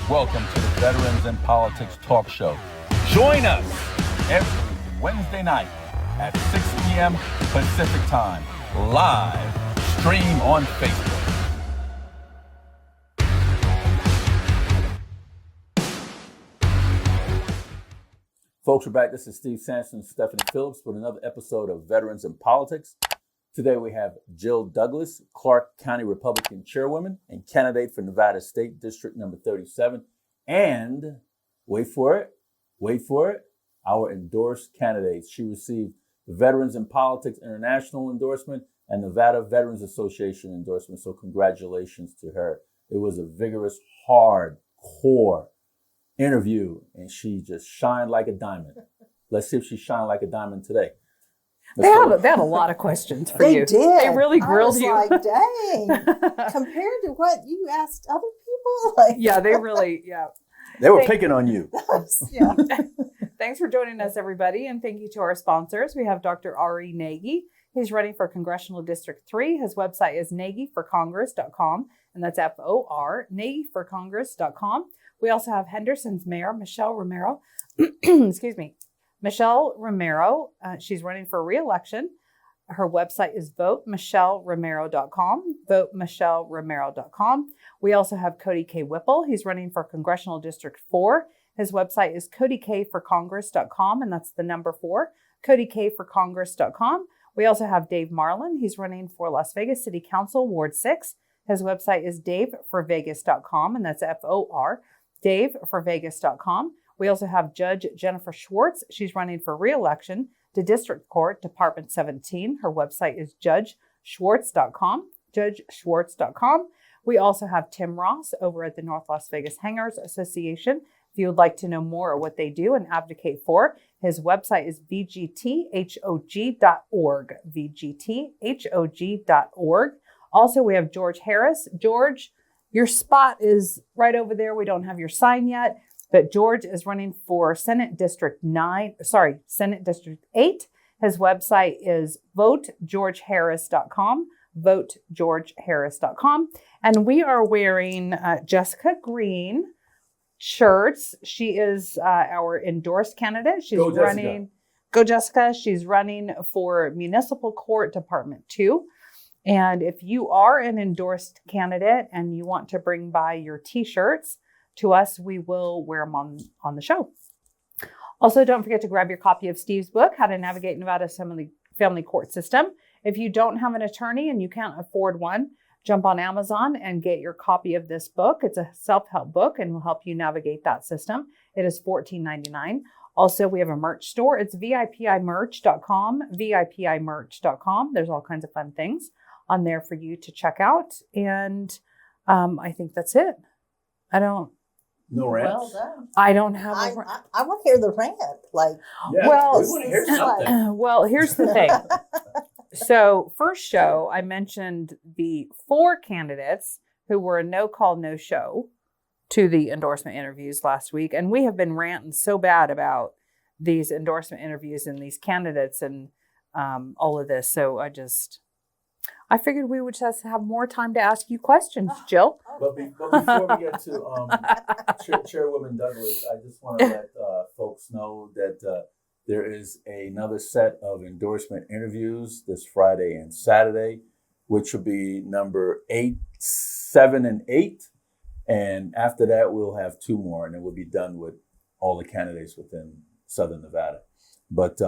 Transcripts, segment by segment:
Welcome to the Veterans in Politics Talk Show. Join us every Wednesday night at 6 p.m. Pacific Time, live stream on Facebook. Folks, we're back. This is Steve Sampson and Stephanie Phillips with another episode of Veterans in Politics. Today we have Jill Douglas, Clark County Republican Chairwoman and candidate for Nevada State District number 37. And, wait for it, our endorsed candidates. She received the Veterans in Politics International endorsement and Nevada Veterans Association endorsement. So congratulations to her. It was a vigorous, hardcore interview, and she just shined like a diamond. Let's see if she shined like a diamond today. They had a lot of questions for you. They did. They really grilled you. I was like, dang, compared to what you asked other people? Like, yeah, they really, yeah. They were picking on you. Yeah. Thanks for joining us, everybody, and thank you to our sponsors. We have Dr. Ari Nagy. He's running for Congressional District 3. His website is nagyforcongress.com, and that's F-O-R, nagyforcongress.com. We also have Henderson's Mayor, Michelle Romero. Excuse me. Michelle Romero, she's running for re-election. Her website is votemichelleromero.com, votemichelleromero.com. We also have Cody K. Whipple. He's running for Congressional District 4. His website is codykforcongress.com, and that's the number 4, codykforcongress.com. We also have Dave Marlin. He's running for Las Vegas City Council, Ward 6. His website is daveforvegas.com, and that's F-O-R, daveforvegas.com. We also have Judge Jennifer Schwartz. She's running for re-election to District Court, Department 17. Her website is judgeschwartz.com, judgeschwartz.com. We also have Tim Ross over at the North Las Vegas Hangars Association. If you would like to know more of what they do and advocate for, his website is vgthog.org, vgthog.org. Also, we have George Harris. George, your spot is right over there. We don't have your sign yet. But George is running for Senate District 8. His website is votegeorgeharris.com, votegeorgeharris.com. And we are wearing Jessica Green shirts. She is our endorsed candidate. She's Go Jessica. She's running for Municipal Court Department 2. And if you are an endorsed candidate and you want to bring by your t-shirts to us, we will wear them on the show. Also, don't forget to grab your copy of Steve's book, How to Navigate Nevada's Family Court System. If you don't have an attorney and you can't afford one, jump on Amazon and get your copy of this book. It's a self-help book and will help you navigate that system. It is $14.99. Also, we have a merch store. It's VIPImerch.com, VIPImerch.com. There's all kinds of fun things on there for you to check out. And I think that's it. No rants? Well done. I don't have I want to hear the rant. Like, Yeah, Well, we want to hear something. well, here's the thing. So first show, I mentioned the 4 candidates who were a no-call, no-show to the endorsement interviews last week. And we have been ranting so bad about these endorsement interviews and these candidates and all of this. So I figured we would just have more time to ask you questions, Jill. But before we get to Chairwoman Douglas, I just want to let folks know that there is another set of endorsement interviews this Friday and Saturday, which will be number 8, 7, and 8. And after that, we'll have 2 more, and then we'll be done with all the candidates within Southern Nevada. But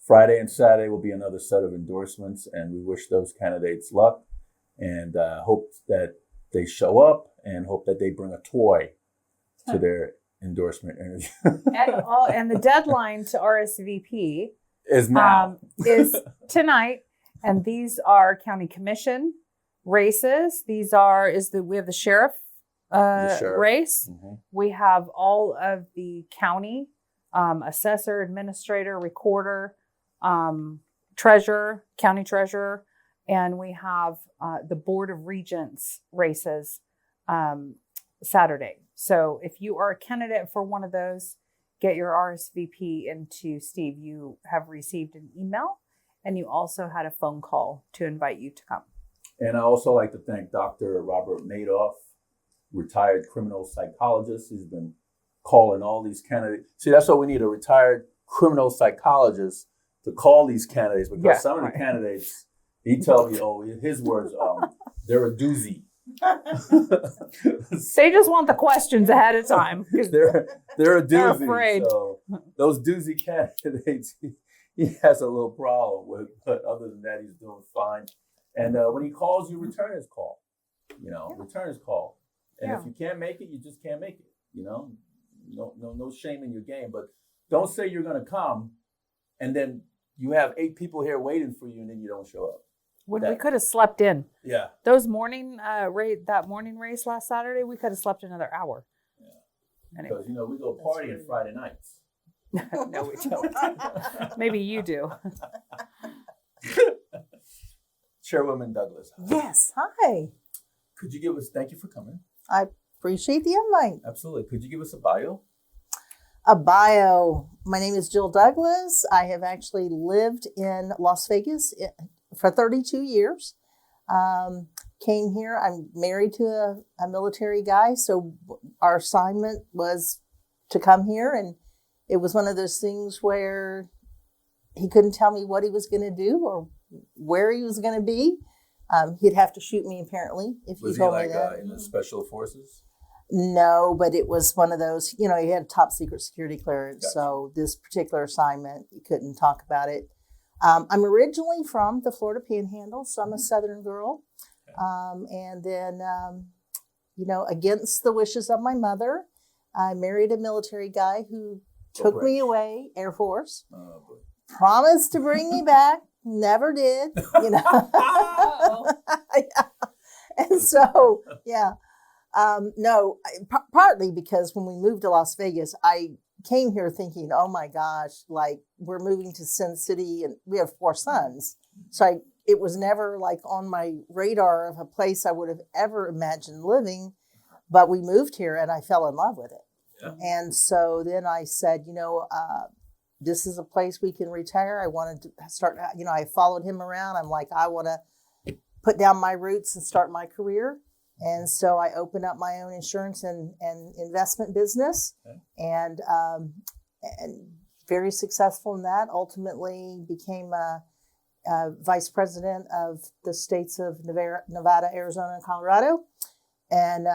Friday and Saturday will be another set of endorsements, and we wish those candidates luck and hope that they show up and hope that they bring a toy to their endorsement interview. and the deadline to RSVP is now. Is tonight. And these are county commission races. We have the sheriff race. Mm-hmm. We have all of the county assessor, administrator, recorder, treasurer, county treasurer, and we have the Board of Regents races Saturday. So if you are a candidate for one of those, get your RSVP into Steve. You have received an email and you also had a phone call to invite you to come. And I also like to thank Dr. Robert Madoff, retired criminal psychologist. He's been calling all these candidates. See, that's what we need, a retired criminal psychologist to call these candidates, because some of the candidates, he tells me, his words, they're a doozy. They just want the questions ahead of time. They're a doozy. They're afraid. So those doozy candidates, he has a little problem with, but other than that, he's doing fine. And when he calls you, return his call. Return his call. And if you can't make it, you just can't make it. No shame in your game. But don't say you're going to come, and then you have 8 people here waiting for you, and then you don't show up. We could have slept in. Yeah. Those morning that morning race last Saturday, we could have slept another hour. Yeah. Anyway. Because we go partying Friday nights. No, we don't. Maybe you do. Chairwoman Douglas. Yes. Hi. Could you give us? Thank you for coming. I appreciate the invite. Absolutely. Could you give us a bio? A bio. My name is Jill Douglas. I have actually lived in Las Vegas for 32 years. Came here. I'm married to a military guy, so our assignment was to come here, and it was one of those things where he couldn't tell me what he was going to do or where he was going to be. He'd have to shoot me, apparently, if he told me that. Was he in the special forces? No, but it was one of those, he had top secret security clearance. Gotcha. So this particular assignment, he couldn't talk about it. I'm originally from the Florida Panhandle, so I'm a Southern girl. Okay. And then, against the wishes of my mother, I married a military guy who took me away, Air Force, promised to bring me back, never did, And so, partly because when we moved to Las Vegas, I came here thinking, oh my gosh, like we're moving to Sin City and we have 4 sons. So it was never like on my radar of a place I would have ever imagined living, but we moved here and I fell in love with it. Yeah. And so then I said, this is a place we can retire. I wanted to start, I followed him around. I'm like, I want to put down my roots and start my career. And so I opened up my own insurance and investment business, and very successful in that. Ultimately became a vice president of the states of Nevada, Arizona, and Colorado. And,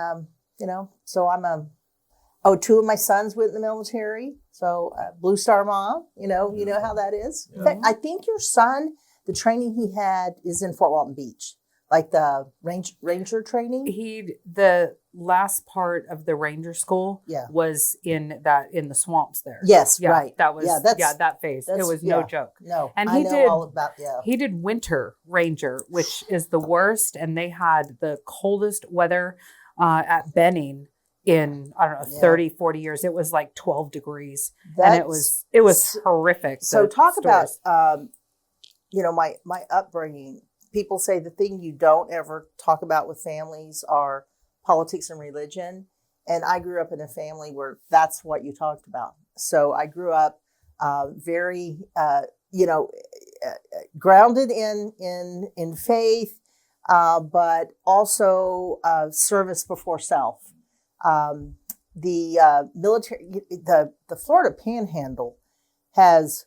so I'm 2 of my sons went in the military. So Blue Star Mom, you know how that is. Yeah. In fact, I think your son, the training he had is in Fort Walton Beach. Like the ranger training? The last part of the ranger school was in the swamps there. Yes, yeah, right. That was that phase. It was no joke. No, and he did winter ranger, which is the worst. And they had the coldest weather at Benning in 30, 40 years. It was like 12 degrees, and it was horrific. So talk stories. About my upbringing. People say the thing you don't ever talk about with families are politics and religion. And I grew up in a family where that's what you talked about. So I grew up very, grounded in faith, but also service before self. The military, the Florida Panhandle has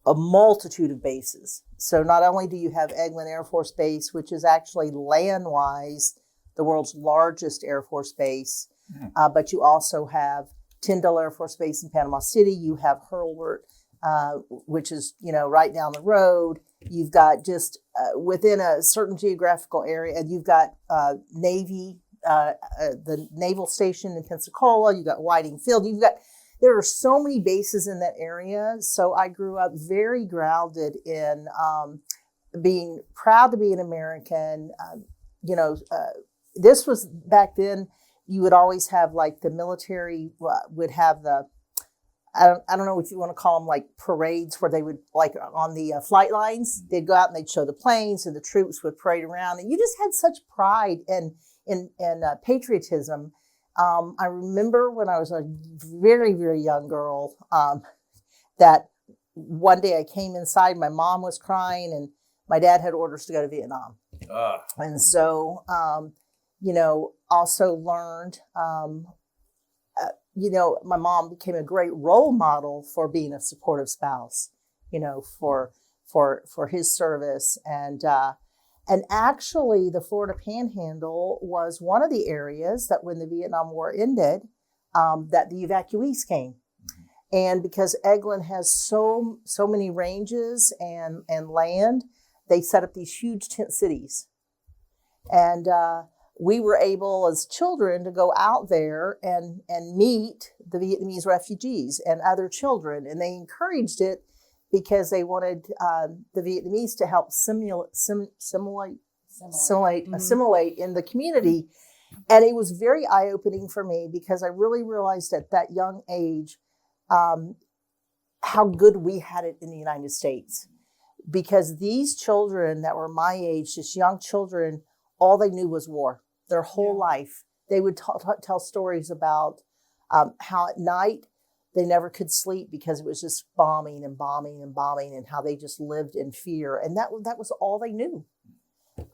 a multitude of bases. So not only do you have Eglin Air Force Base, which is actually land-wise the world's largest Air Force base, but you also have Tyndall Air Force Base in Panama City. You have Hurlburt, which is right down the road. You've got just within a certain geographical area, and you've got Navy, the Naval Station in Pensacola. You've got Whiting Field. There are so many bases in that area. So I grew up very grounded in being proud to be an American. This was back then, you would always have like the military would have I don't know what you want to call them, like parades where they would, like on the flight lines, they'd go out and they'd show the planes and the troops would parade around. And you just had such pride and patriotism. I remember when I was a very, very young girl, that one day I came inside, my mom was crying and my dad had orders to go to Vietnam. And so, Also learned, my mom became a great role model for being a supportive spouse, for his service. And actually the Florida Panhandle was one of the areas that when the Vietnam War ended, that the evacuees came. And because Eglin has so many ranges and land, they set up these huge tent cities. And we were able as children to go out there and meet the Vietnamese refugees and other children. And they encouraged it because they wanted the Vietnamese to help assimilate in the community. And it was very eye-opening for me because I really realized at that young age how good we had it in the United States. Because these children that were my age, just young children, all they knew was war. Their whole life. They would tell stories about how at night they never could sleep because it was just bombing and bombing and bombing, and how they just lived in fear. And that was all they knew.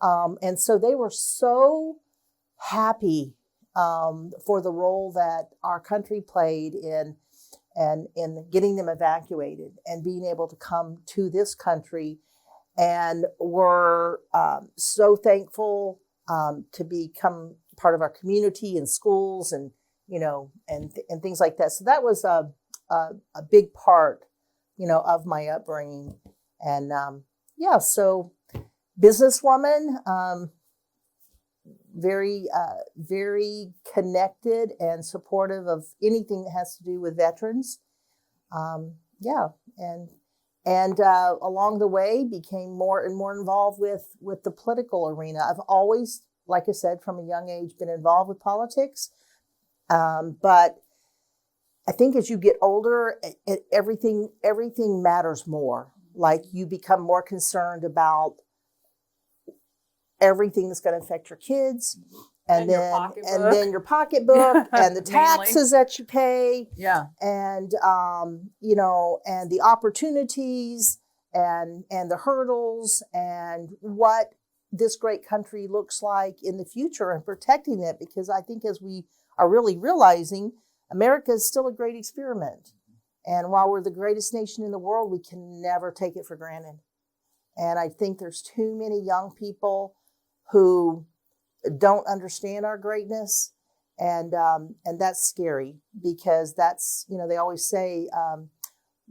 And so they were so happy for the role that our country played in getting them evacuated and being able to come to this country, and were so thankful to become part of our community and schools and things like that. So that was a big part, of my upbringing. And so businesswoman, very connected and supportive of anything that has to do with veterans. And along the way became more and more involved with the political arena. I've always, like I said, from a young age, been involved with politics. But I think as you get older, everything matters more. Like you become more concerned about everything that's going to affect your kids. And then your pocketbook and the taxes that you pay. Yeah. And, and the opportunities and the hurdles and what this great country looks like in the future and protecting it. Because I think as we are really realizing, America is still a great experiment. And while we're the greatest nation in the world, we can never take it for granted. And I think there's too many young people who don't understand our greatness, and that's scary, because that's, they always say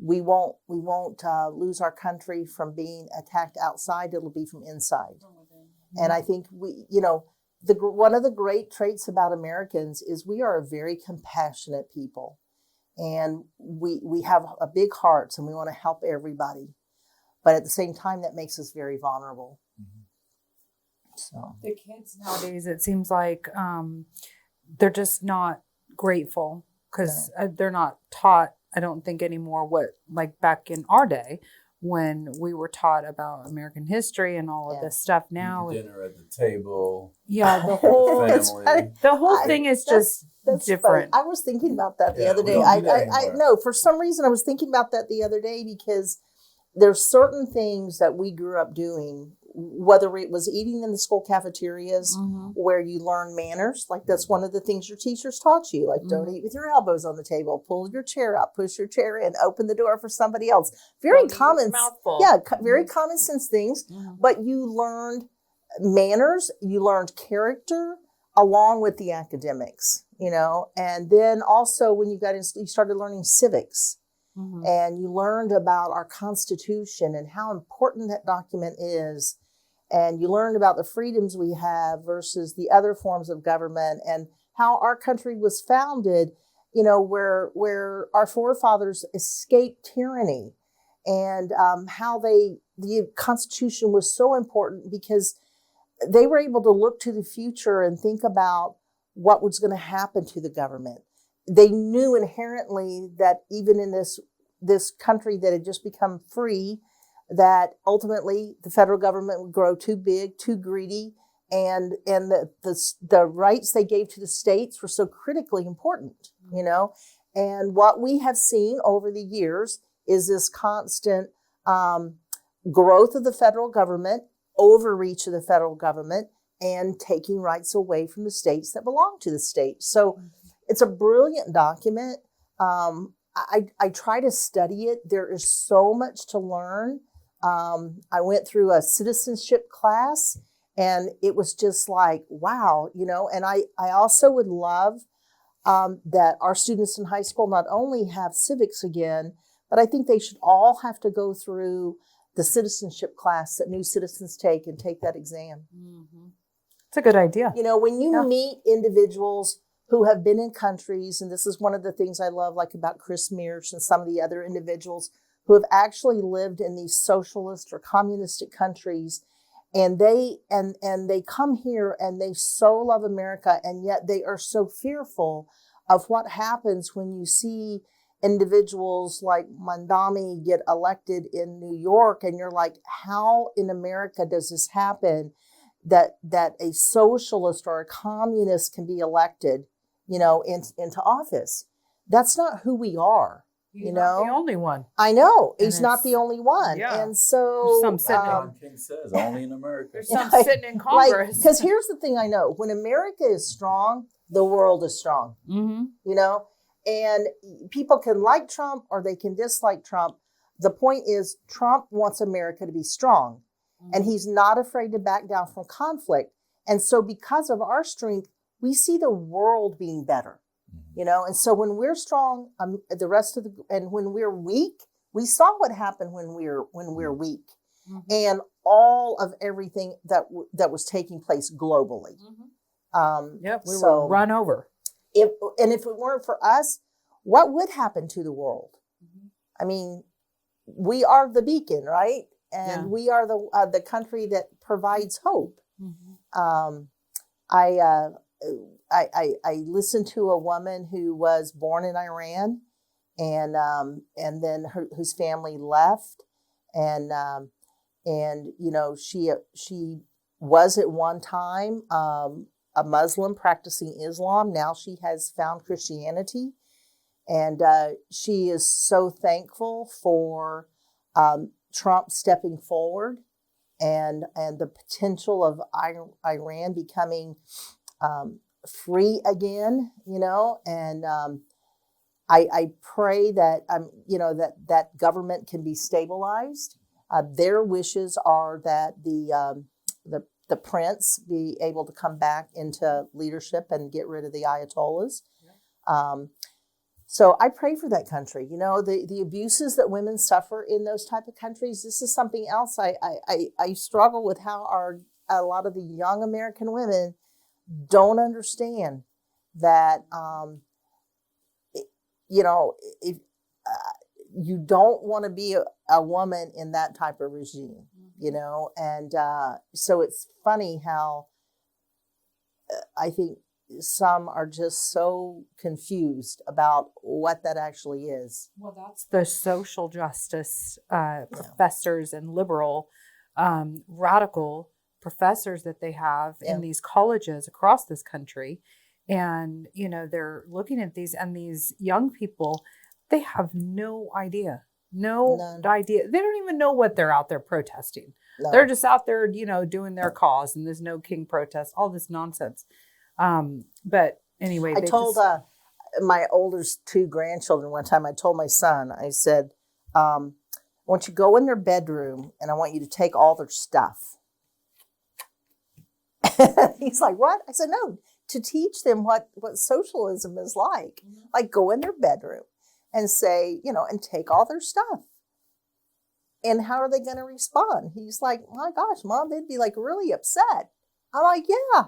we won't lose our country from being attacked outside; it'll be from inside. And I think one of the great traits about Americans is we are a very compassionate people, and we have a big hearts and we want to help everybody, but at the same time that makes us very vulnerable. So the kids nowadays, it seems like they're just not grateful because they're not taught, I don't think anymore, what, like back in our day when we were taught about American history and all of this stuff. Now dinner at the table. Yeah, the whole thing is just different. Funny. I was thinking about that the other day. I know for some reason I was thinking about that the other day, because there's certain things that we grew up doing, whether it was eating in the school cafeterias, where you learn manners. Like that's one of the things your teachers taught you, like don't eat with your elbows on the table, pull your chair out, push your chair in, open the door for somebody else. Very common, very common sense things, but you learned manners, you learned character along with the academics, and then also when you started learning civics. And you learned about our Constitution and how important that document is. And you learned about the freedoms we have versus the other forms of government, and how our country was founded, where our forefathers escaped tyranny, and how the Constitution was so important because they were able to look to the future and think about what was going to happen to the government. They knew inherently that even in this country that had just become free, that ultimately the federal government would grow too big, too greedy, and the rights they gave to the states were so critically important, And what we have seen over the years is this constant growth of the federal government, overreach of the federal government, and taking rights away from the states that belong to the state. So it's a brilliant document. I try to study it. There is so much to learn. I went through a citizenship class, and it was just like, wow, and I also would love that our students in high school not only have civics again, but I think they should all have to go through the citizenship class that new citizens take and take that exam. Mm-hmm. It's a good idea. When you meet individuals who have been in countries, and this is one of the things I love, like about Chris Mears and some of the other individuals who have actually lived in these socialist or communistic countries, and they come here and they so love America, and yet they are so fearful of what happens when you see individuals like Mandami get elected in New York, and you're like, how in America does this happen? That a socialist or a communist can be elected, into office. That's not who we are. He's not the only one. I know. He's not the only one. Yeah. And so some John King says, only in America. There's some sitting in Congress. Because here's the thing I know. When America is strong, the world is strong. Mm-hmm. And people can like Trump or they can dislike Trump. The point is Trump wants America to be strong. Mm-hmm. And he's not afraid to back down from conflict. And so because of our strength, we see the world being better. And so when we're strong, and when we're weak, we saw what happened when we're weak, and all of everything that was taking place globally. We were run over. If it weren't for us, what would happen to the world? I mean, we are the beacon, right? And we are the country that provides hope. I listened to a woman who was born in Iran, and then whose family left, and she was at one time a Muslim practicing Islam. Now she has found Christianity, and she is so thankful for Trump stepping forward, and the potential of Iran becoming free again, and I pray that that government can be stabilized. Their wishes are that the prince be able to come back into leadership and get rid of the Ayatollahs. So I pray for that country. The abuses that women suffer in those type of countries. This is something else I struggle with, how a lot of the young American women don't understand that, if you don't want to be a woman in that type of regime, and so it's funny how I think some are just so confused about what that actually is. Well, that's the social justice professors and liberal, radical professors that they have in these colleges across this country. And, they're looking at these, and these young people, they have no idea. None. Idea. They don't even know what they're out there protesting. No. They're just out there, doing their cause, and there's no King protest, all this nonsense. But anyway, I told my oldest 2 grandchildren one time, I told my son, I said, I want you to go in their bedroom and I want you to take all their stuff. He's like, what? I said, no, to teach them what socialism is like. Like, go in their bedroom and say, and take all their stuff. And how are they going to respond? He's like, my gosh, Mom, they'd be like really upset. I'm like, yeah,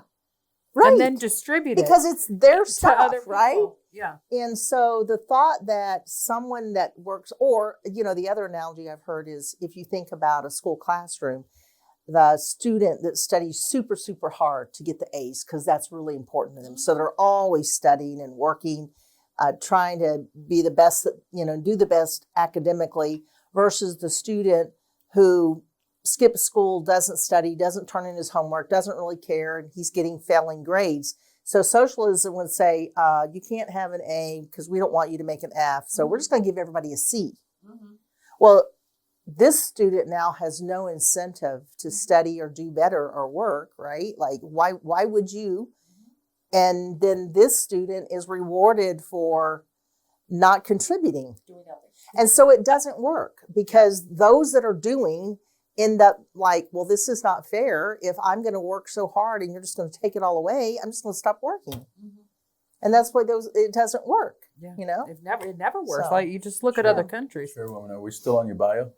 right. And then distribute it. Because it's their stuff, other right? people. Yeah. And so the thought that someone that works, or, the other analogy I've heard is, if you think about a school classroom, the student that studies super, super hard to get the A's, because that's really important to them. So they're always studying and working, trying to be the best, do the best academically, versus the student who skips school, doesn't study, doesn't turn in his homework, doesn't really care, and he's getting failing grades. So socialism would say, you can't have an A because we don't want you to make an F. So we're just going to give everybody a C. Well, this student now has no incentive to study or do better or work, right? Like, why would you? And then this student is rewarded for not contributing. Doing nothing. And so it doesn't work because those that are doing end up like, well, this is not fair. If I'm going to work so hard and you're just going to take it all away, I'm just going to stop working. Mm-hmm. And that's why it doesn't work. Yeah. You know, it never works. So, like you just look at other countries. Chairwoman, are we still on your bio?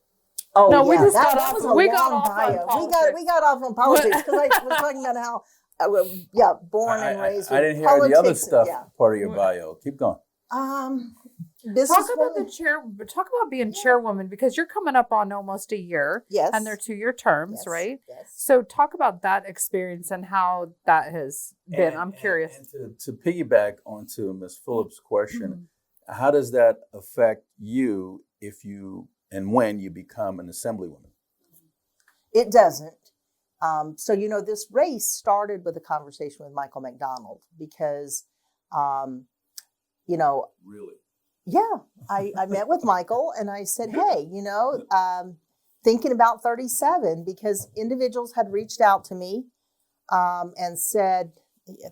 Oh, No, yeah. we just that, got that off- was a we got long off on bio. politics. We got off on politics because I was talking about how, born and raised. I with didn't hear the other politics, stuff yeah. part of your bio. Keep going. This Talk is about one- the chair. Talk about being chairwoman because you're coming up on almost a year. Yes. And they're 2-year terms, Yes, right? Yes. So talk about that experience and how that has been. I'm curious. And to piggyback onto Ms. Phillips' question, Mm-hmm. how does that affect you if you and when you become an assemblywoman? It doesn't. So, this race started with a conversation with Michael McDonald because, Really? yeah, I met with Michael and I said, hey, thinking about 37 because individuals had reached out to me and said,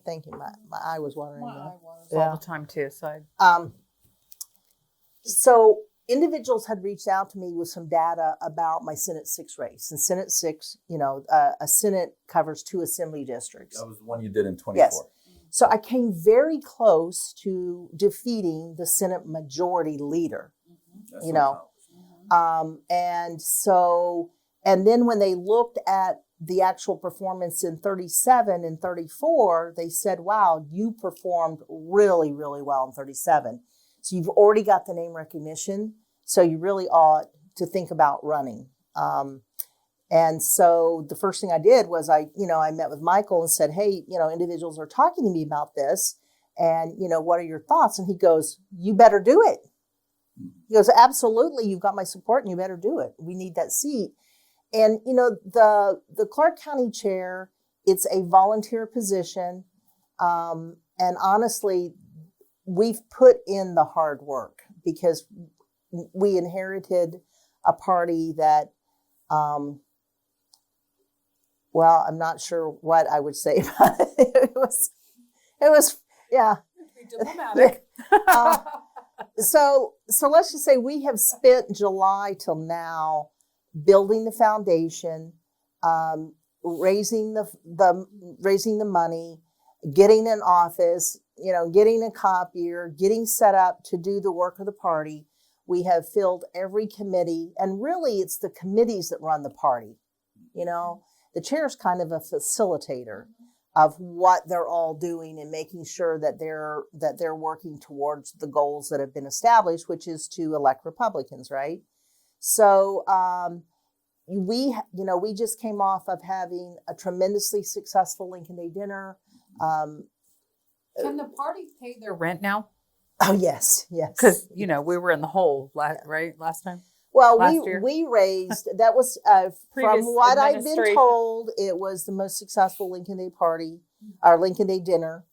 thank you, my eye was watering. All the time too. So So individuals had reached out to me with some data about my Senate 6 race. And Senate 6, a Senate covers 2 assembly districts. That was the one you did in 24. Yes. So I came very close to defeating the Senate majority leader, That's and then when they looked at the actual performance in 37 and 34, they said, wow, you performed really, really well in 37. So you've already got the name recognition. So you really ought to think about running. And so the first thing I did was I met with Michael and said, hey, individuals are talking to me about this. And, what are your thoughts? And he goes, you better do it. He goes, absolutely. You've got my support and you better do it. We need that seat. And, the Clark County chair, it's a volunteer position. And honestly, we've put in the hard work because we inherited a party that, well, I'm not sure what I would say about it. It was, yeah. diplomatic. So let's just say we have spent July till now building the foundation, raising the money, getting an office, getting a copier, getting set up to do the work of the party. We have filled every committee, and really it's the committees that run the party. The chair is kind of a facilitator of what they're all doing and making sure that they're working towards the goals that have been established, which is to elect Republicans, right? So we just came off of having a tremendously successful Lincoln Day dinner. Can the party pay their rent now? Oh yes. Because we were in the hole, last time. Well, last year? we raised, that was, from what I've been told, it was the most successful Lincoln Day party, our Lincoln Day dinner.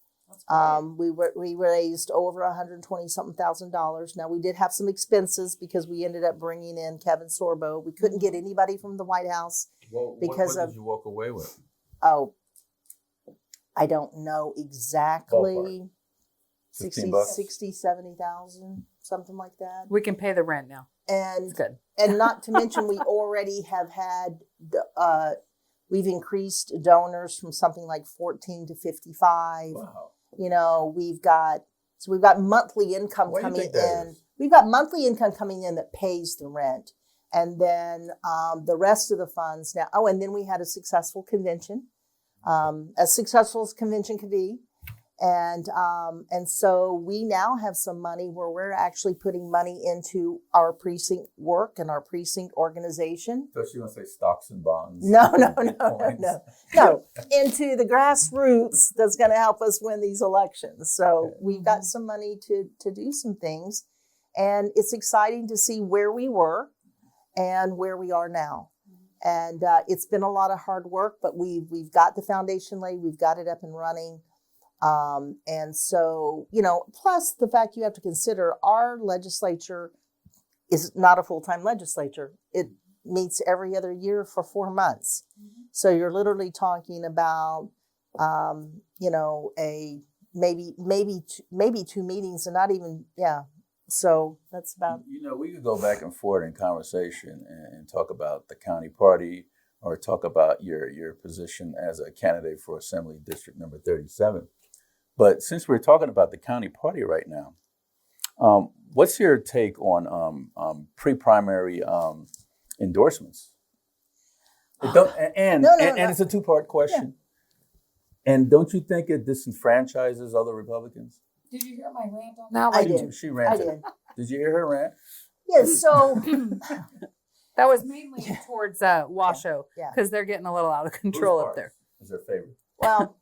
We raised over $120,000. Now we did have some expenses because we ended up bringing in Kevin Sorbo. We couldn't get anybody from the White House because what did you walk away with? Oh, I don't know exactly. Ballpark. 60, $15? 60, 70,000, something like that. We can pay the rent now. And It's good. And not to mention, we already have had, we've increased donors from something like 14 to 55. Wow. We've got monthly income What do you coming think that in. is? We've got monthly income coming in that pays the rent. And then the rest of the funds now. Oh, and then we had a successful convention, as successful as convention could be. And so we now have some money where we're actually putting money into our precinct work and our precinct organization. So she wants to say stocks and bonds. No, Bitcoins. into the grassroots that's going to help us win these elections. So we've got some money to do some things, and it's exciting to see where we were and where we are now. And it's been a lot of hard work, but we've got the foundation laid, we've got it up and running. And so, plus the fact you have to consider our legislature is not a full-time legislature. meets every other year for 4 months. So you're literally talking about, maybe 2 meetings and not even, So that's about. We could go back and forth in conversation and talk about the county party or talk about your position as a candidate for Assembly District number 37. But since we're talking about the county party right now, what's your take on pre-primary endorsements? And it's a two-part question. Yeah. And don't you think it disenfranchises other Republicans? Did you hear my rant on that? I did. She ranted. I did. Did you hear her rant? Yes. So that was mainly towards Washoe because they're getting a little out of control up there. Is their favorite? Well,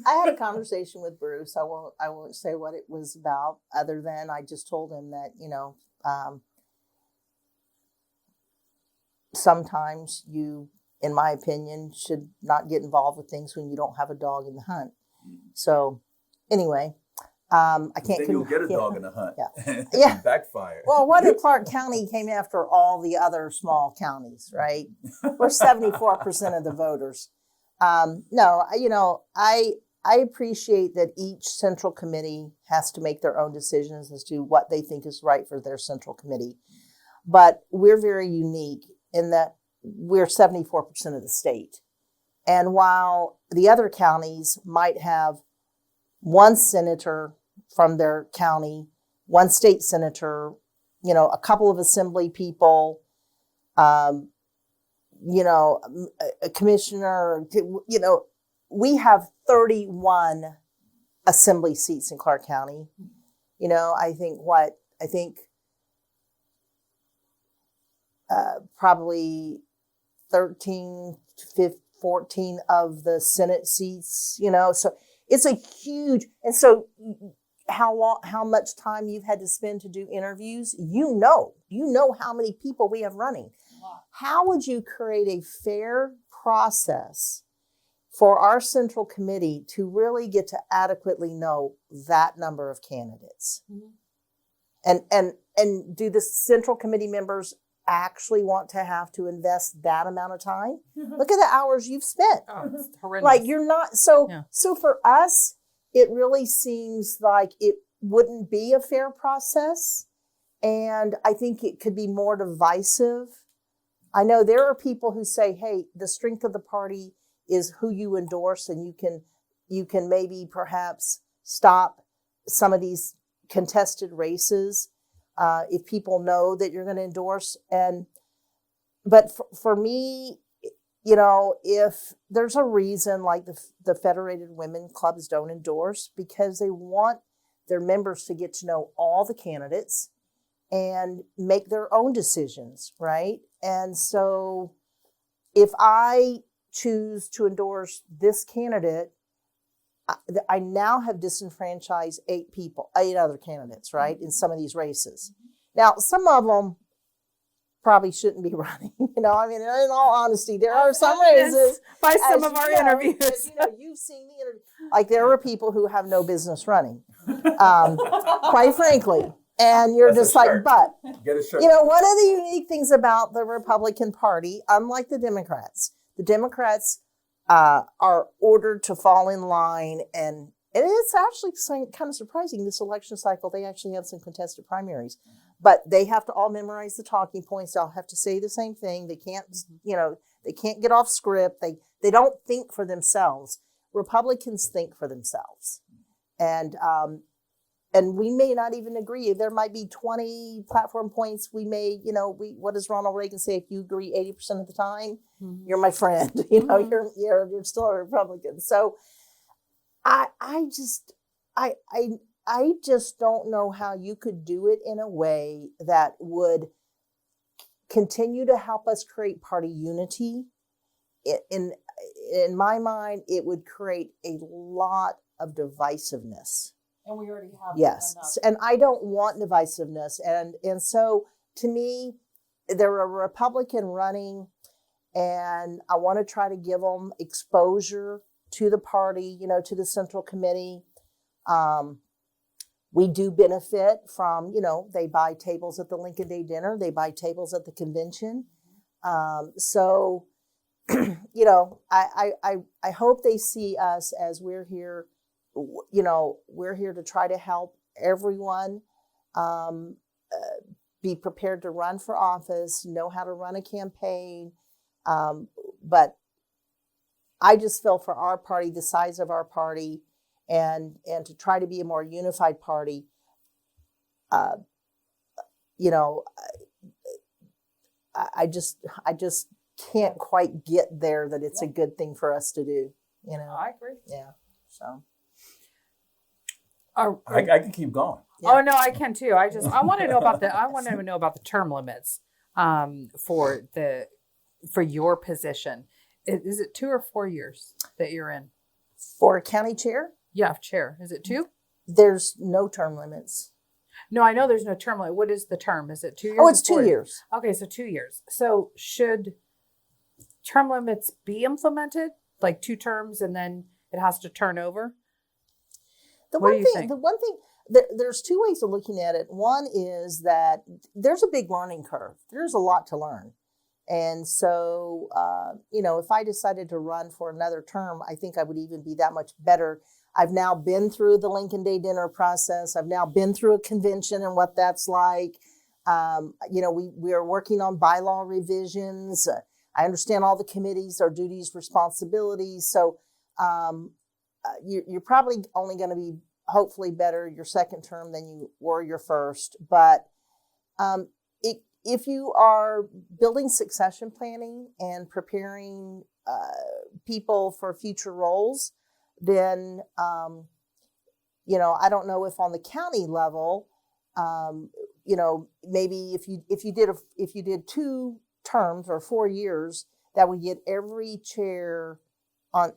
I had a conversation with Bruce. I won't say what it was about, other than I just told him that sometimes you, in my opinion, should not get involved with things when you don't have a dog in the hunt. So, anyway. I can't. Then you'll get a dog in the hunt. Yeah. Yeah. Backfire. Well, what if Clark County came after all the other small counties, right? We're 74% of the voters. No, I appreciate that each central committee has to make their own decisions as to what they think is right for their central committee. But we're very unique in that we're 74% of the state. And while the other counties might have one senator from their county, one state senator, a couple of assembly people, a commissioner, we have 31 assembly seats in Clark County. I think probably 13 to 14 of the Senate seats, so it's a huge, and so how much time you've had to spend to do interviews, you know how many people we have running. Wow. How would you create a fair process for our central committee to really get to adequately know that number of candidates? Mm-hmm. And do the central committee members actually want to have to invest that amount of time? Mm-hmm. Look at the hours you've spent. Oh, it's horrendous. Like you're not so for us, it really seems like it wouldn't be a fair process. And I think it could be more divisive. I know there are people who say, hey, the strength of the party is who you endorse, and you can maybe perhaps stop some of these contested races if people know that you're going to endorse. But for me, if there's a reason like the Federated Women Clubs don't endorse, because they want their members to get to know all the candidates and make their own decisions, right? And so if I choose to endorse this candidate, I now have disenfranchised 8 other candidates, right, in some of these races. Now, some of them probably shouldn't be running. In all honesty, there are some races. By some of our interviews. You've seen the interview. Like there are people who have no business running, quite frankly. And you're just like, but, get a shirt. One of the unique things about the Republican Party, unlike the Democrats are ordered to fall in line, and it's actually kind of surprising this election cycle. They actually have some contested primaries, but they have to all memorize the talking points. They'll have to say the same thing. They can't, they can't get off script. They don't think for themselves. Republicans think for themselves, and we may not even agree. There might be 20 platform points. We may, what does Ronald Reagan say? If you agree 80% of the time, you're my friend. You're still a Republican. So I just don't know how you could do it in a way that would continue to help us create party unity. In my mind, it would create a lot of divisiveness. And we already have. Yes. And I don't want divisiveness. And so to me, they're a Republican running, and I want to try to give them exposure to the party, to the Central Committee. We do benefit from, they buy tables at the Lincoln Day dinner. They buy tables at the convention. So, I hope they see us as we're here. We're here to try to help everyone be prepared to run for office, know how to run a campaign. But I just feel for our party, the size of our party, and to try to be a more unified party, I just can't quite get there that it's a good thing for us to do. I agree. Yeah. So I can keep going. Yeah. Oh no, I can too. I want to know about the term limits for your position. Is it 2 or 4 years that you're in? For a county chair, Yeah, chair. Is it 2? there's no term limits. No, I know there's no term limit. What is the term? Is it 2 years? Oh, it's or 4 2 years. Okay, so 2 years. So should term limits be implemented, like 2 terms and then it has to turn over? The What do one you thing, think? the one thing, there's 2 ways of looking at it. One is that there's a big learning curve. There's a lot to learn. And so, if I decided to run for another term, I think I would even be that much better. I've now been through the Lincoln Day dinner process. I've now been through a convention and what that's like. We are working on bylaw revisions. I understand all the committees, our duties, responsibilities. So you're probably only going to be hopefully better your second term than you were your first. But if you are building succession planning and preparing people for future roles, then I don't know if on the county level, maybe if you did 2 terms or 4 years, that would get every chair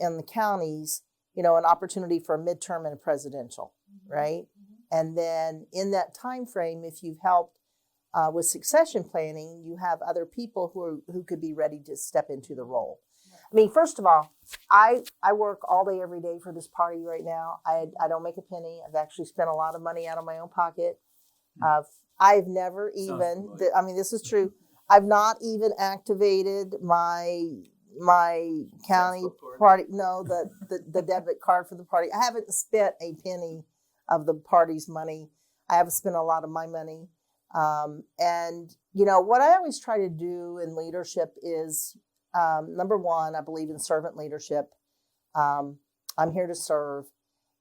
in the counties, an opportunity for a midterm and a presidential, right? And then in that time frame, if you've helped with succession planning, you have other people who could be ready to step into the role. I mean, first of all, I work all day, every day for this party right now. I don't make a penny. I've actually spent a lot of money out of my own pocket. I've never even, this is true. I've not even activated my county party. No, the debit card for the party. I haven't spent a penny of the party's money. I haven't spent a lot of my money. What I always try to do in leadership is, number one, I believe in servant leadership. I'm here to serve.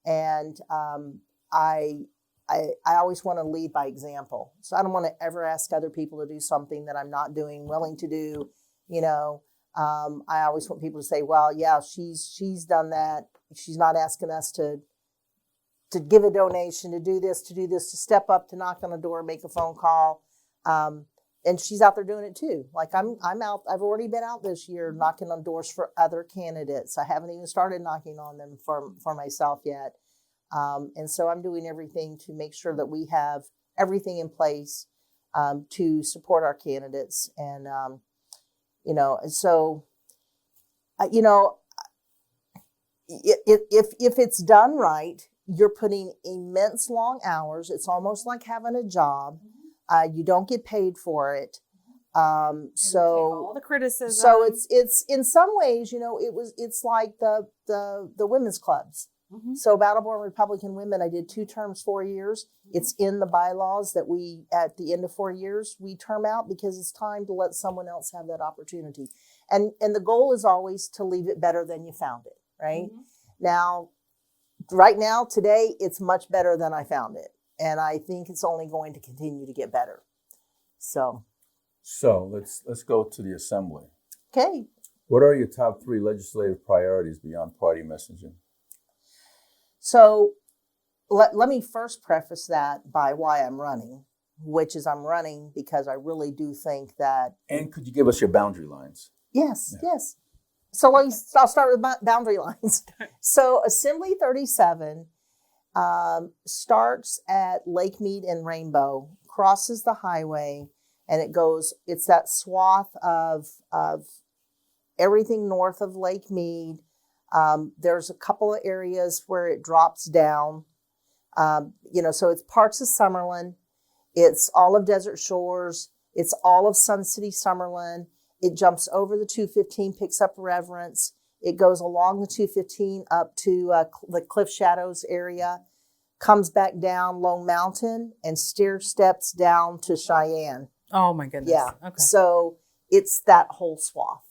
And I always want to lead by example. So I don't want to ever ask other people to do something that I'm not willing to do. I always want people to say, well, yeah, she's done that. She's not asking us to give a donation, to do this, to step up, to knock on a door, make a phone call. And she's out there doing it too. Like I'm out, I've already been out this year knocking on doors for other candidates. I haven't even started knocking on them for myself yet. And so I'm doing everything to make sure that we have everything in place to support our candidates. And, if it's done right, you're putting immense long hours. It's almost like having a job. You don't get paid for it. So all the criticism. So it's in some ways, it's like the women's clubs. Mm-hmm. So Battleborn Republican Women, I did 2 terms, 4 years. Mm-hmm. It's in the bylaws that we, at the end of 4 years, we term out because it's time to let someone else have that opportunity. And the goal is always to leave it better than you found it, right? Mm-hmm. Now, right now, today, it's much better than I found it. And I think it's only going to continue to get better. So let's go to the assembly. Okay. What are your top 3 legislative priorities beyond party messaging? So let me first preface that by why I'm running, which is I'm running because I really do think that. And could you give us your boundary lines? Yes. So I'll start with boundary lines. So Assembly 37 starts at Lake Mead and Rainbow, crosses the highway, and it's that swath of everything north of Lake Mead. There's a couple of areas where it drops down. So it's parts of Summerlin. It's all of Desert Shores. It's all of Sun City, Summerlin. It jumps over the 215, picks up Reverence. It goes along the 215 up to the Cliff Shadows area, comes back down Lone Mountain, and stair steps down to Cheyenne. Oh my goodness. Yeah. Okay. So it's that whole swath.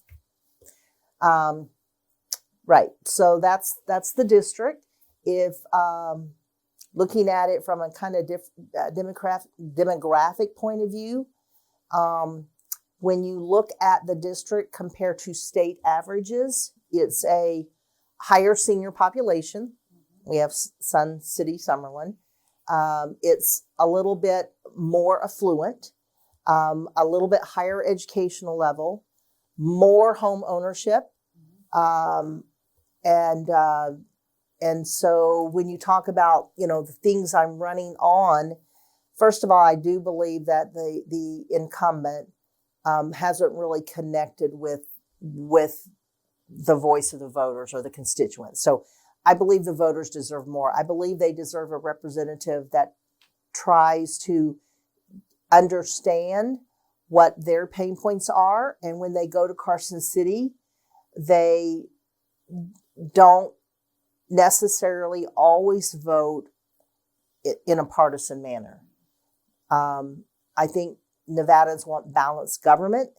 Right. So that's the district. If looking at it from a kind of demographic point of view, when you look at the district compared to state averages, it's a higher senior population. We have Sun City, Summerlin. It's a little bit more affluent, a little bit higher educational level, more home ownership. And so when you talk about, the things I'm running on, first of all, I do believe that the incumbent hasn't really connected with the voice of the voters or the constituents. So I believe the voters deserve more. I believe they deserve a representative that tries to understand what their pain points are. And when they go to Carson City, they don't necessarily always vote in a partisan manner. I think Nevadans want balanced government.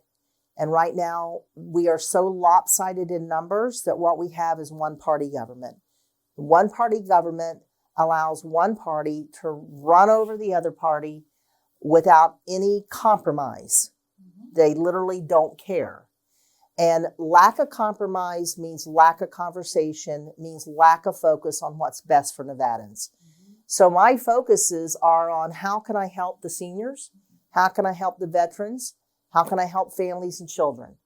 And right now, we are so lopsided in numbers that what we have is one-party government. One-party government allows one party to run over the other party without any compromise. They literally don't care. And lack of compromise means lack of conversation, means lack of focus on what's best for Nevadans. So my focuses are on how can I help the seniors? How can I help the veterans? How can I help families and children?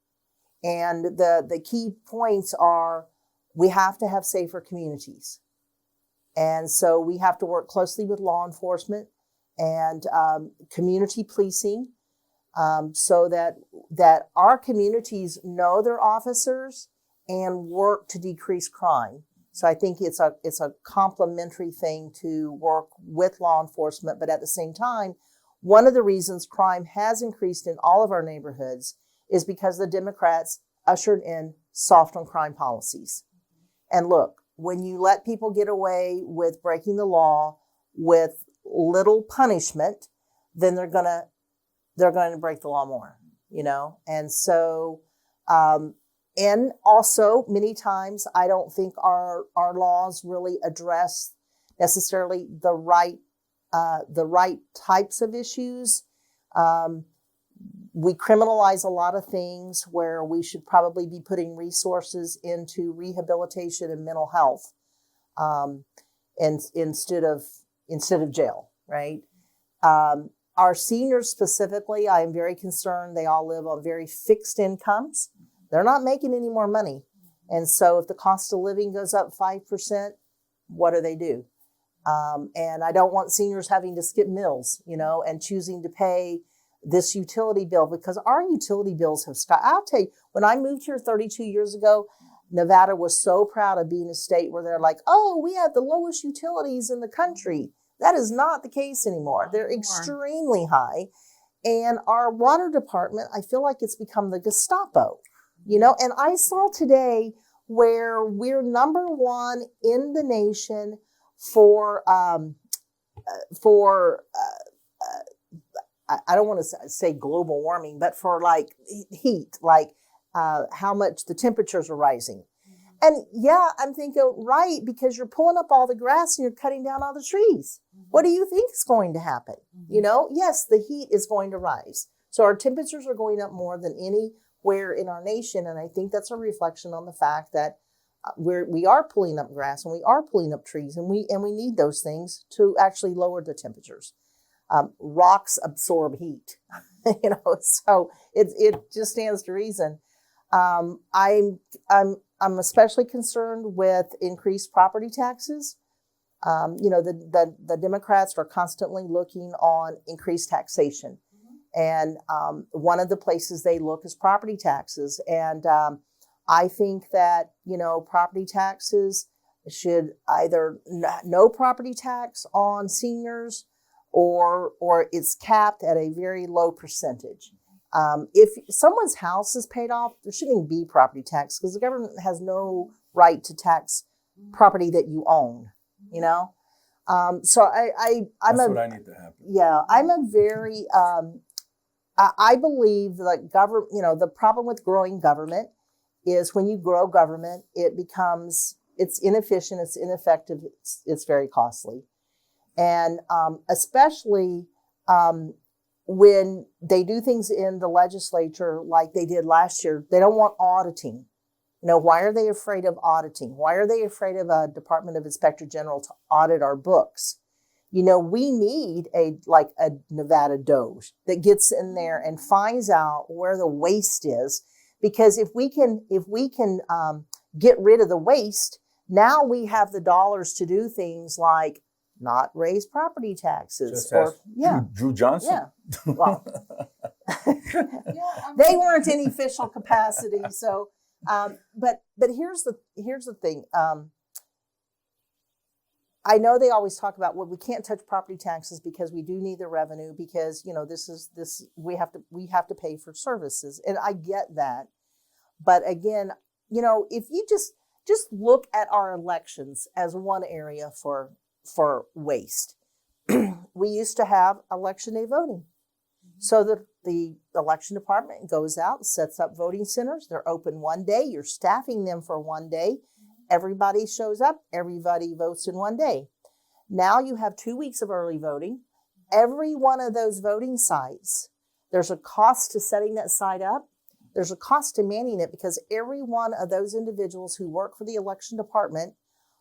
And the key points are we have to have safer communities. And so we have to work closely with law enforcement and community policing so that our communities know their officers and work to decrease crime. So I think it's a complementary thing to work with law enforcement, but at the same time, one of the reasons crime has increased in all of our neighborhoods is because the Democrats ushered in soft on crime policies. And look, when you let people get away with breaking the law with little punishment, then they're going to break the law more, And so, and also many times I don't think our laws really address necessarily the right types of issues. We criminalize a lot of things where we should probably be putting resources into rehabilitation and mental health, and instead of jail, right? Our seniors specifically, I am very concerned. They all live on very fixed incomes. They're not making any more money. And so if the cost of living goes up 5%, what do they do? And I don't want seniors having to skip meals, and choosing to pay this utility bill because our utility bills have skyrocketed. I'll tell you, when I moved here 32 years ago, Nevada was so proud of being a state where they're like, oh, we have the lowest utilities in the country. That is not the case anymore. They're extremely high. And our water department, I feel like it's become the Gestapo, and I saw today where we're number one in the nation for I don't want to say global warming, but for like heat, like how much the temperatures are rising. And yeah, I'm thinking, right, because you're pulling up all the grass and you're cutting down all the trees. What do you think is going to happen? Yes, the heat is going to rise. So our temperatures are going up more than anywhere in our nation. And I think that's a reflection on the fact that we are pulling up grass and we are pulling up trees and we need those things to actually lower the temperatures. Rocks absorb heat, so it just stands to reason. I'm especially concerned with increased property taxes. The Democrats are constantly looking on increased taxation. And one of the places they look is property taxes. And I think that, property taxes should either no property tax on seniors or it's capped at a very low percentage. If someone's house is paid off, there shouldn't even be property tax because the government has no right to tax property that you own, you know? So I'm That's what I need to happen. yeah, I'm a very, I believe that government, you know, the problem with growing government is when you grow government, it becomes, it's inefficient, it's ineffective, it's very costly. And especially when they do things in the legislature like they did last year, they don't want auditing. You know, why are they afraid of auditing? Why are they afraid of a Department of Inspector General to audit our books? You know, we need a Nevada Doge that gets in there and finds out where the waste is, because if we can get rid of the waste, now we have the dollars to do things like not raise property taxes. Just ask Drew Johnson. Yeah. Well, they weren't in official capacity. So, but here's the thing. I know they always talk about, well, we can't touch property taxes because we do need the revenue because, you know, we have to pay for services. And I get that. But again, you know, if you just look at our elections as one area for waste. We used to have election day voting. So the election department goes out and sets up voting centers. They're open one day. You're staffing them for one day. Everybody shows up. Everybody votes in one day. Now you have 2 weeks of early voting. Every one of those voting sites, there's a cost to setting that site up. There's a cost to manning it because every one of those individuals who work for the election department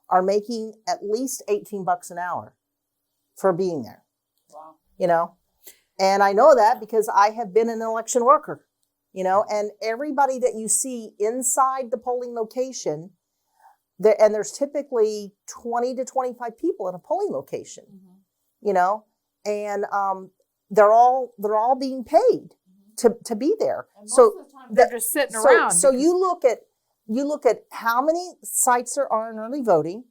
are making at least $18 an hour for being there. Wow. You know, and I know that because I have been an election worker, you know, and everybody that you see inside the polling location, there's typically 20 to 25 people in a polling location, you know, and they're all being paid to be there. And so most of the time they're just sitting around. So you look at how many sites there are in early voting,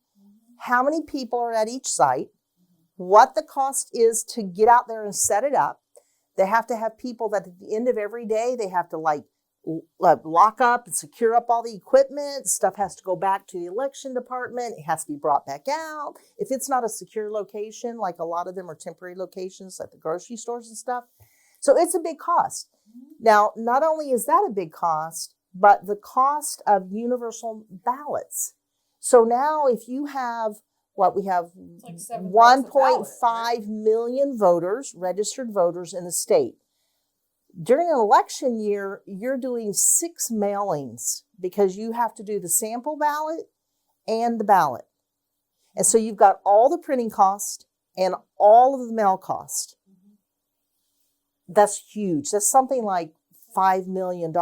how many people are at each site, what the cost is to get out there and set it up. They have to have people that at the end of every day, they have to lock up and secure up all the equipment. Stuff has to go back to the election department. It has to be brought back out. If it's not a secure location, like a lot of them are temporary locations, like the grocery stores and stuff. So it's a big cost. Now, not only is that a big cost, but the cost of universal ballots. So now if you have, we have like $7 a 1.5 ballot, million voters, registered voters in the state. During an election year, you're doing 6 mailings because you have to do the sample ballot and the ballot. And so you've got all the printing cost and all of the mail cost. That's huge. That's something like $5 million.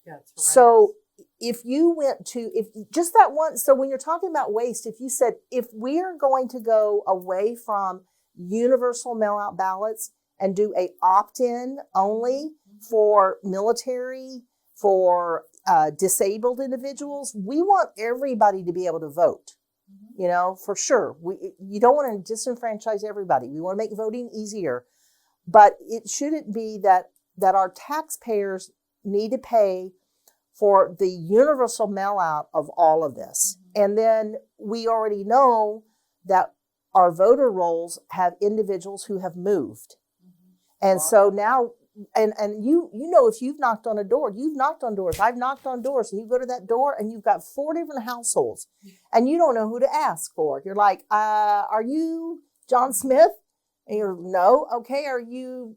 Yeah, it's So if you went to, just that one, so when you're talking about waste, if you said, if we are going to go away from universal mail out ballots and do a opt-in only for military, for disabled individuals, we want everybody to be able to vote, you know, for sure. You don't want to disenfranchise everybody. We want to make voting easier, but it shouldn't be that our taxpayers need to pay for the universal mail out of all of this. And then we already know that our voter rolls have individuals who have moved. And so now, and you know, if you've knocked on a door, you've knocked on doors. I've knocked on doors, and you go to that door and you've got 4 different households and you don't know who to ask for. You're like, are you John Smith? And you're, no. Okay. Are you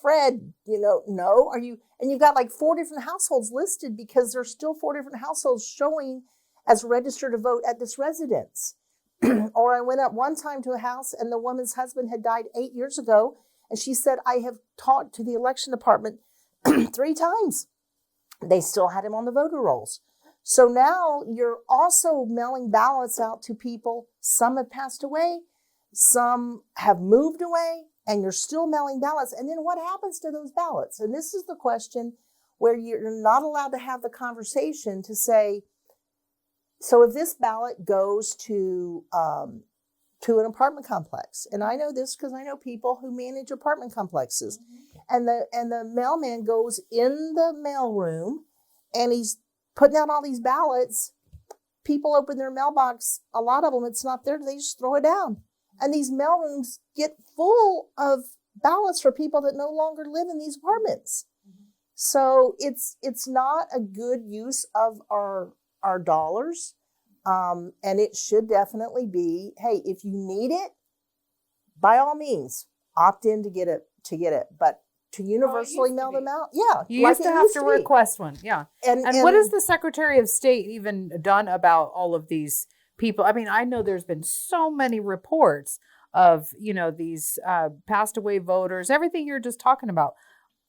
Fred? You know, no. Are you? And you've got like 4 different households listed because there's still 4 different households showing as registered to vote at this residence. Or I went up one time to a house and the woman's husband had died 8 years ago. And she said, I have talked to the election department 3 times. They still had him on the voter rolls. So now you're also mailing ballots out to people. Some have passed away. Some have moved away. And you're still mailing ballots. And then what happens to those ballots? And this is the question where you're not allowed to have the conversation to say, so if this ballot goes to an apartment complex, and I know this because I know people who manage apartment complexes, And the mailman goes in the mailroom and he's putting out all these ballots. People open their mailbox. A lot of them, it's not there. They just throw it down. And these mailrooms get full of ballots for people that no longer live in these apartments. So it's not a good use of our dollars. And it should definitely be, hey, if you need it, by all means, opt in to get it. But to universally mail them out, yeah. You used to have to request one, yeah. And what has the Secretary of State even done about all of these people? I mean, I know there's been so many reports of, these passed away voters, everything you're just talking about.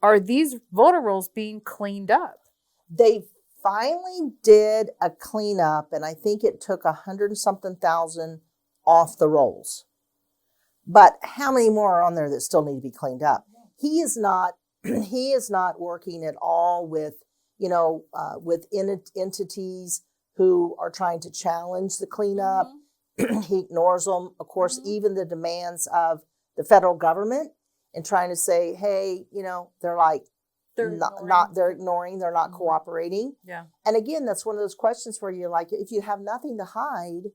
Are these voter rolls being cleaned up? They finally did a cleanup, and I think it took 100-something thousand off the rolls. But how many more are on there that still need to be cleaned up? He is not working at all with, with entities who are trying to challenge the cleanup. He ignores them. Of course, even the demands of the federal government and trying to say, hey, they're like, they're ignoring, they're not cooperating. Yeah. And again, that's one of those questions where you're like, if you have nothing to hide,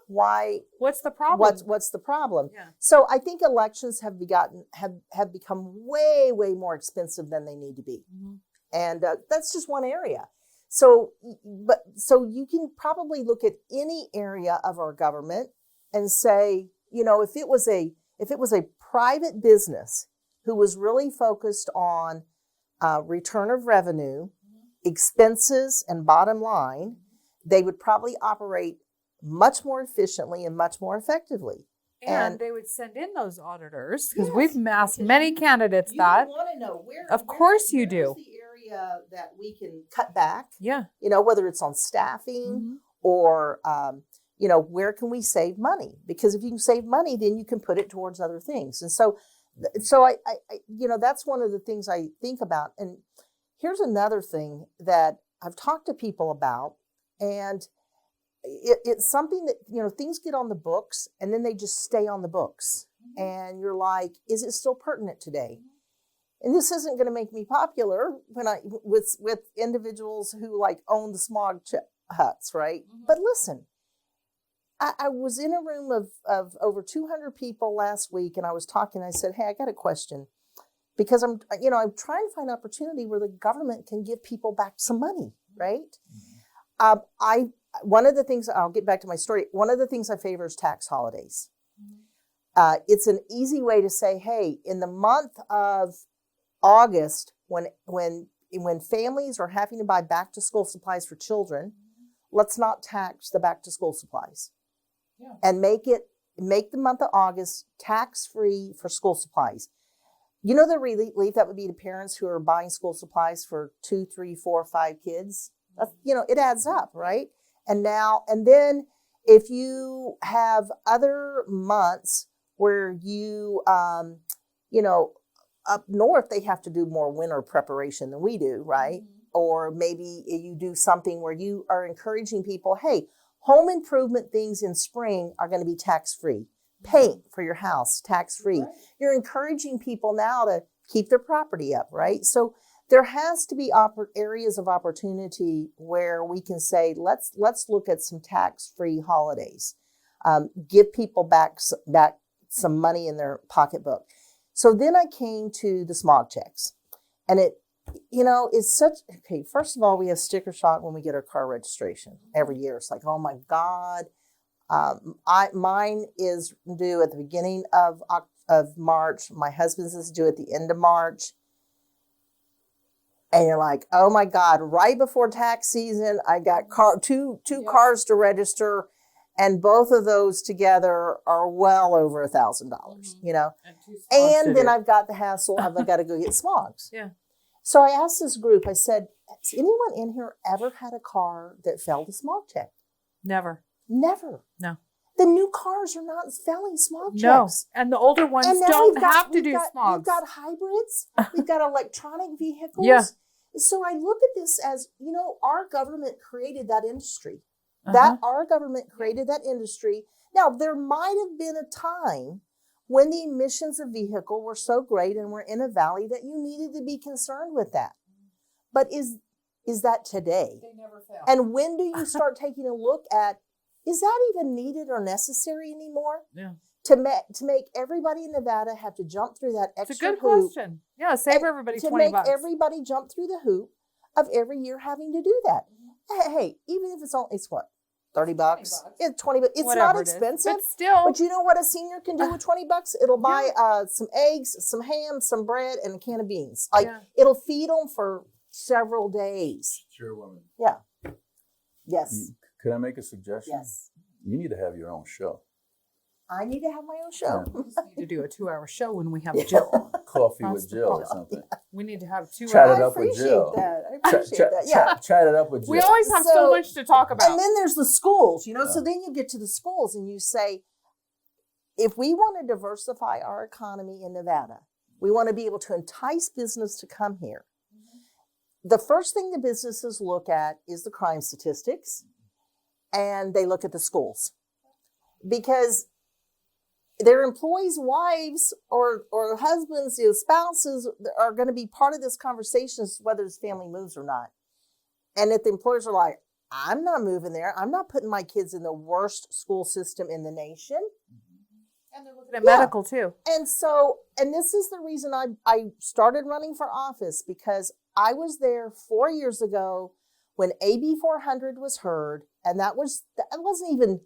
why? What's the problem? What's the problem? Yeah. So I think elections have become way, way more expensive than they need to be. And that's just one area. So you can probably look at any area of our government and say, if it was a private business who was really focused on return of revenue, expenses, and bottom line, they would probably operate much more efficiently and much more effectively. And they would send in those auditors because we've asked many candidates that. You want to know where. Of course you do. The area that we can cut back. Yeah. Whether it's on staffing or, where can we save money? Because if you can save money, then you can put it towards other things. And so I that's one of the things I think about. And here's another thing that I've talked to people about, and it's something that, things get on the books and then they just stay on the books. And you're like, is it still pertinent today? And this isn't going to make me popular with individuals who like own the smog huts, right? But listen, I was in a room of over 200 people last week, and I was talking. I said, hey, I got a question, because I'm trying to find opportunity where the government can give people back some money, right? One of the things, I'll get back to my story. One of the things I favor is tax holidays. It's an easy way to say, hey, in the month of August, when families are having to buy back to school supplies for children, let's not tax the back to school supplies. And make the month of August tax-free for school supplies. The relief that would be to parents who are buying school supplies for 2, 3, 4, 5 kids. That's, it adds up, right? And then if you have other months where you, up north, they have to do more winter preparation than we do, right? Or maybe you do something where you are encouraging people, hey, home improvement things in spring are going to be tax-free. Paint for your house, tax-free. Right. You're encouraging people now to keep their property up, right? So there has to be areas of opportunity where we can say, let's look at some tax-free holidays. Give people back some money in their pocketbook. So then I came to the smog checks. And it's first of all, we have sticker shock when we get our car registration every year. It's like, oh my God. Mine is due at the beginning of March. My husband's is due at the end of March. And you're like, oh my God, right before tax season, I got two cars to register, and both of those together are well over $1,000, And then I've got the hassle of I've got to go get smogs. Yeah. So I asked this group, I said, has anyone in here ever had a car that failed a smog check? Never. No. The new cars are not failing smog checks. No, and the older ones don't have to do smogs. We've got hybrids. We've got electronic vehicles. Yeah. So I look at this as, our government created that industry. Our government created that industry. Now, there might have been a time when the emissions of vehicle were so great and we're in a valley that you needed to be concerned with that. But is that today? They never fail. And when do you start taking a look at, is that even needed or necessary anymore? Yeah. To make everybody in Nevada have to jump through that extra It's a good hoop. question. Yeah, save everybody To $20. make everybody jump through the hoop of every year having to do that. Hey, even if it's only, it's what? $30? It's 20 bucks. It's Whatever not it is. expensive. But still, But you know what a senior can do with $20? It'll buy some eggs, some ham, some bread, and a can of beans. Like, it'll feed them for several days. Chairwoman. Yeah. Yes. Could I make a suggestion? Yes. You need to have your own show. I need to have my own show. we just need to do a 2-hour show when we have Jill. Coffee That's with the Jill or problem. something. We need to have 2 Chat hours. it up with appreciate Jill. that. I appreciate that. Yeah. Chat it up with Jill. We always have so So- much to talk about. And then there's the schools, so then you get to the schools and you say, if we want to diversify our economy in Nevada, we want to be able to entice business to come here. The first thing the businesses look at is the crime statistics, and they look at the schools. Because their employees' wives or husbands, spouses are going to be part of this conversation, whether this family moves or not. And if the employers are like, I'm not moving there, I'm not putting my kids in the worst school system in the nation. And they're looking at medical too. And so, and this is the reason I started running for office, because I was there 4 years ago when AB 400 was heard, and that wasn't even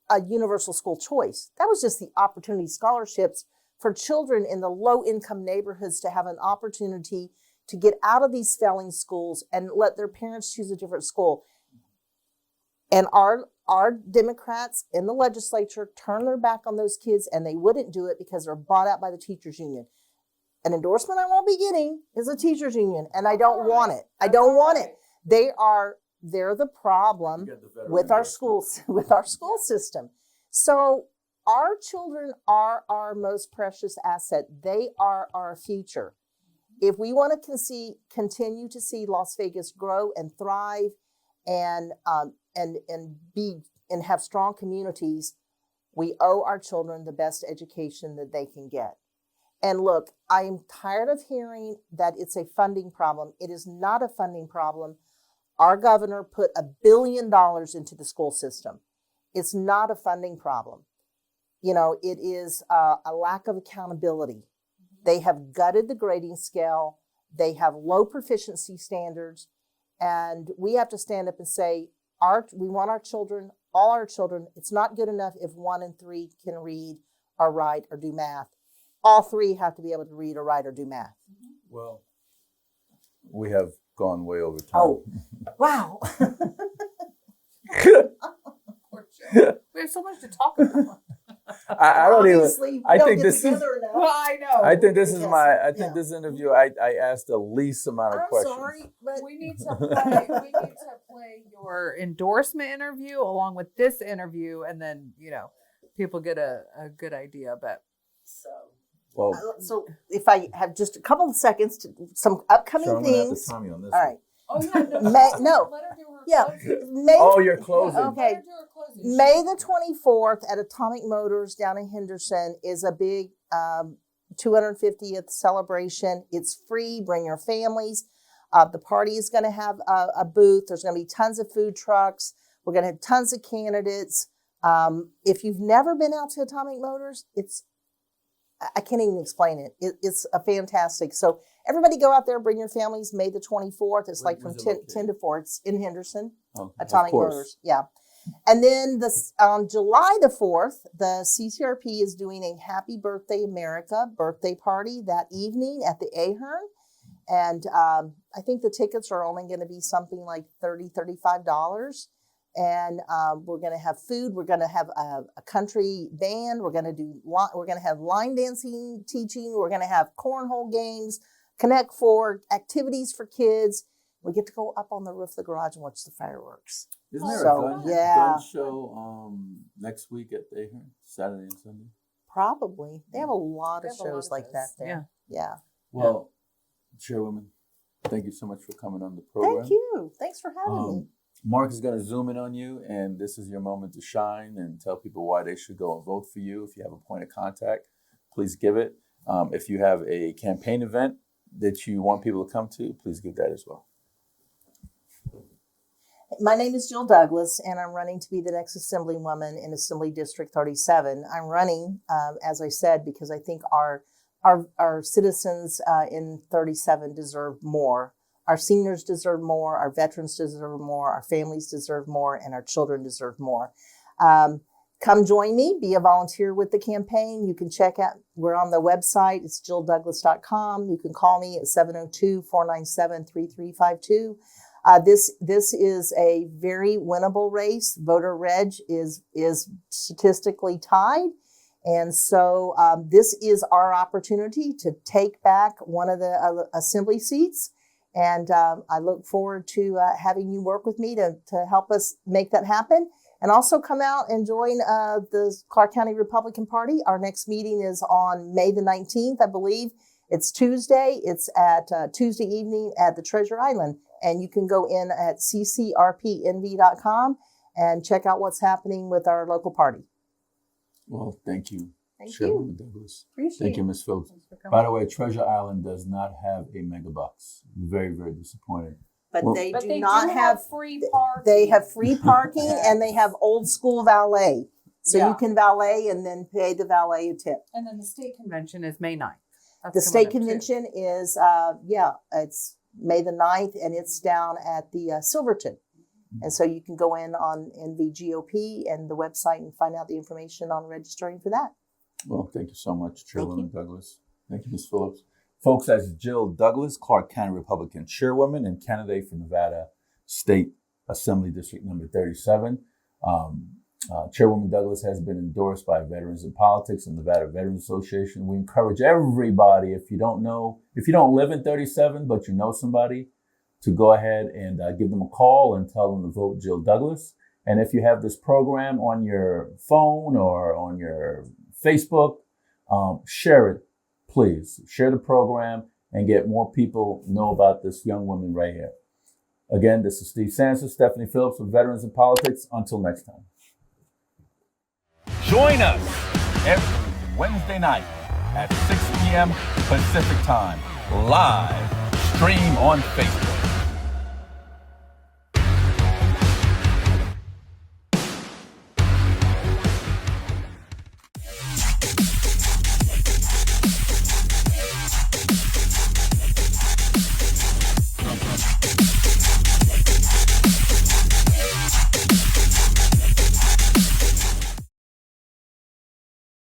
a universal school choice. That was just the opportunity scholarships for children in the low income neighborhoods to have an opportunity to get out of these failing schools and let their parents choose a different school. And our Democrats in the legislature turned their back on those kids, and they wouldn't do it because they're bought out by the teachers union. An endorsement I won't be getting is a teachers union, and I don't want it. I don't want it. They're the problem with our schools, with our school system. So our children are our most precious asset. They are our future. If we want to continue to see Las Vegas grow and thrive and have strong communities, we owe our children the best education that they can get. And look, I am tired of hearing that it's a funding problem. It is not a funding problem. Our governor put $1 billion into the school system. It's not a funding problem. It is a lack of accountability. They have gutted the grading scale. They have low proficiency standards. And we have to stand up and say, we want our children, all our children, it's not good enough if 1 in 3 can read or write or do math. All 3 have to be able to read or write or do math. Well, we have gone way over time. Oh, wow. We have so much to talk about. I don't even. Obviously, we I don't think get this is. together enough. Well, I know. I think this is Yes. my. I think Yeah. this interview. I asked the least amount of I'm questions. sorry, but We need to play your endorsement interview along with this interview, and then people get a good idea. But Well, so if I have just a couple of seconds to some upcoming sure, I'm gonna have to things. time you on this All one. right. Oh, yeah. No. Let her do her Yeah. closing. May, Oh, you're closing. Okay. Let her do her closing. May the 24th at Atomic Motors down in Henderson is a big 250th celebration. It's free. Bring your families. The party is going to have a booth. There's going to be tons of food trucks. We're going to have tons of candidates. If you've never been out to Atomic Motors, I can't even explain it. It's a fantastic. So everybody go out there, bring your families. May the 24th. It's like from Where's it 10 located? to 4. It's in Henderson. Oh, Atomic of course. Motors, yeah. And then on July the 4th, the CCRP is doing a Happy Birthday America birthday party that evening at the Ahern. And I think the tickets are only going to be something like $35. And we're going to have food. We're going to have a country band. We're going to have line dancing teaching. We're going to have cornhole games, Connect Four, activities for kids. We get to go up on the roof of the garage and watch the fireworks. Isn't there So, a gun yeah. show next week at the Ahern, Saturday and Sunday? Probably. They have a lot They of have a lot shows of like those. that there. Yeah. Well, Chairwoman, thank you so much for coming on the program. Thank you. Thanks for having me. Mark is going to zoom in on you, and this is your moment to shine and tell people why they should go and vote for you. If you have a point of contact, please give it. If you have a campaign event that you want people to come to, please give that as well. My name is Jill Douglas, and I'm running to be the next Assemblywoman in Assembly District 37. I'm running, as I said, because I think our citizens in 37 deserve more. Our seniors deserve more, our veterans deserve more, our families deserve more, and our children deserve more. Come join me, be a volunteer with the campaign. You can check out, we're on the website, it's jilldouglas.com. You can call me at 702-497-3352. This is a very winnable race. Voter reg is statistically tied. And so this is our opportunity to take back one of the assembly seats. And I look forward to having you work with me to help us make that happen. And also come out and join the Clark County Republican Party. Our next meeting is on May the 19th, I believe. It's Tuesday. It's at Tuesday evening at the Treasure Island. And you can go in at ccrpnv.com and check out what's happening with our local party. Well, thank you. Thank Chairwoman you. Douglas. Appreciate Thank you, it. Ms. Phillips. Thanks for coming. By the way, Treasure Island does not have a mega box. Very, very disappointed. But Well- they But do they not do have, free parking. they have free parking and they have old school valet. So Yeah. you can valet and then pay the valet a tip. And then the state convention is May 9th. That's The coming state up, too. convention is, it's May the 9th and it's down at the Silverton. And so you can go in on NVGOP and the website and find out the information on registering for that. Well, thank you so much, Thank Chairwoman Douglas. Thank you, Ms. Phillips. Folks, that's Jill Douglas, Clark County Republican Chairwoman and candidate for Nevada State Assembly District number 37. Chairwoman Douglas has been endorsed by Veterans in Politics and Nevada Veterans Association. We encourage everybody, if you don't live in 37, but you know somebody, to go ahead and give them a call and tell them to vote Jill Douglas. And if you have this program on your phone or on your Facebook, share it, please. Share the program and get more people know about this young woman right here. Again, this is Steve Sanson, Stephanie Phillips with Veterans in Politics. Until next time. Join us every Wednesday night at 6 p.m. Pacific Time, live stream on Facebook.